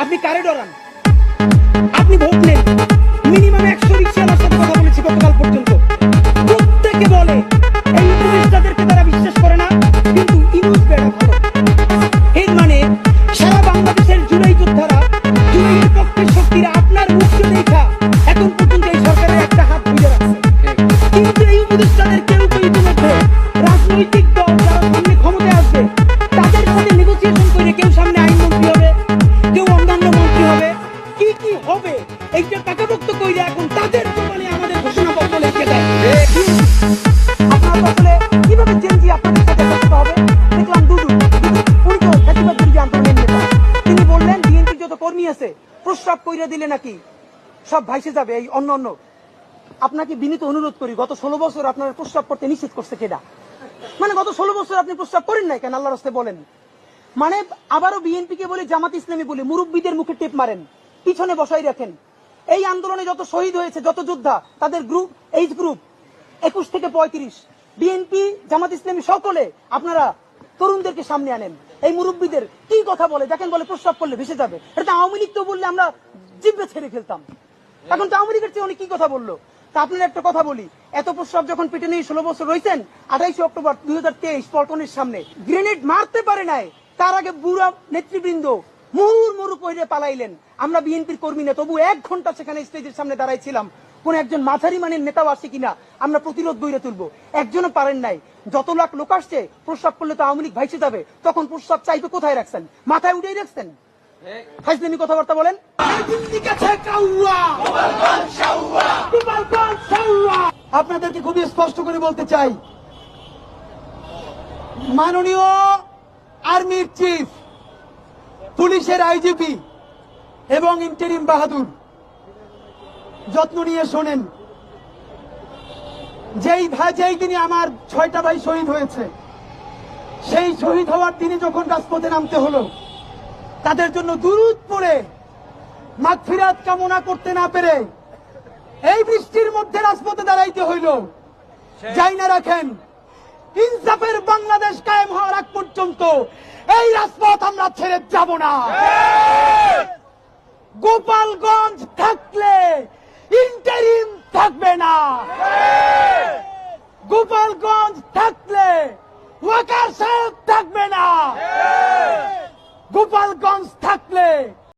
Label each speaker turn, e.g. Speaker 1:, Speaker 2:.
Speaker 1: আপনি কারে ডরান? আপনি ভোট নেন। মিনিমাম 100 রিকশাওয়ালার সাথে কথা বলেছি গতকাল পর্যন্ত। প্রত্যেকে বলে এই উপদেষ্টাদেরকে তারা বিশ্বাস করে না, কিন্তু ইনুস বেড়া ভালো। এর মানে সারা বাংলাদেশের জুলাই যোদ্ধারা, জুলাইয়ের পক্ষের শক্তিরা আপনার মুখকে দেখা এখন পর্যন্ত এই সরকারের একটা হাত ধরে রাখছে। কিন্তু এই উপদেষ্টাদের কেউ কেউ ইতিমধ্যে রাজনৈতিক দল যারা সামনে ক্ষমতায় আসবে তাদের সাথে নেগোসিয়েশন করে কেউ সামনে আইনমন্ত্রী হবে, কেউ অন্যান্য মন্ত্রী হবে, কি কি হবে এইটা টাকাভুক্ত করে এখন তাদের জমানে আমাদের ঘোষণাপত্র লিখে দেয়। আপনার আসলে কিভাবে চেঞ্জি আপনাদের সাথে করতে হবে? দেখলাম দুদু উনি তো ফ্যাসিবাদ বিরোধী আন্দোলনের নেতা, তিনি বললেন বিএনপির যত কর্মী আছে প্রস্রাব কইরা দিলে নাকি সব ভাইসে যাবে এই অন্য অন্য। আপনাকে বিনীত অনুরোধ করি, গত 16 বছর আপনার প্রস্রাব করতে নিষেধ করছে কেডা? মানে গত 16 বছর আপনি প্রস্রাব করেন নাই কেন? আল্লাহর রাস্তায় বলেন। মানে আবারও বিএনপি কে বলে, জামাত ইসলামী বলে মুরব্বীদের মুখে টেপ মারেন, পিছনে বসাই রাখেন। এই আন্দোলনে যত শহীদ হয়েছে, যত যোদ্ধা, তাদের গ্রুপ, এইজ গ্রুপ 21 থেকে 35, বিএনপি জামাত ইসলামী সকলে আপনারা তরুণদেরকে সামনে আনেন। এই মুরব্বীদের কি কথা বলে দেখেন, বলে প্রস্রাব করলে ভেসে যাবে। এটা আওয়ামী লীগ তো বললে আমরা জিভে ছেড়ে ফেলতাম, এখন তো আওয়ামী লীগের চেয়ে উনি কি কথা বললো। তা আপনার একটা কথা বলি, এত প্রস্রাব যখন পেটে নিয়ে 16 বছর রয়েছেন, 28 অক্টোবর 2023 পল্টনের সামনে গ্রেনেড মারতে পারে নাই, তার আগে বুড়া নেতৃবৃন্দ মুহুর্মুহু কইরে পালাইলেন। আমরা বিএনপির কর্মী না, তবু 1 ঘন্টা সেখানে স্টেজের সামনে দাঁড়াইছিলাম, কোন একজন মাঝারি মানের নেতাও আসে কিনা আমরা প্রতিরোধ গড়ে তুলবো, একজনও পারেন নাই। যত লাখ লোক আসছে, প্রস্রাব করলে তো আওয়ামী লীগ ভাইসে যাবে, তখন প্রস্রাব চাইবে কোথায় রাখছেন? মাথায় উঠেই রাখছেন। ফাইজলামি কথাবার্তা বলেন। আপনাদেরকে খুবই স্পষ্ট করে বলতে চাই, মাননীয় আর্মির চিফ, পুলিশের আইজিপি এবং ইন্টারিম বাহাদুর, যত্ন নিয়ে শোনেন। যেই দিনে আমার 6টা ভাই শহীদ হয়েছে, সেই শহীদ হওয়ার দিনে যখন রাজপথে নামতে হলো, তাদের জন্য দুরূদ পড়ে মাগফিরাত কামনা করতে না পেরে এই বৃষ্টির মধ্যে রাজপথে দাঁড়াইতে হইল। যাই না রাখেন, ইনসাফের বাংলাদেশ কায়েম হওয়ার আগ পর্যন্ত এই রাজপথ আমরা ছেড়ে যাব না।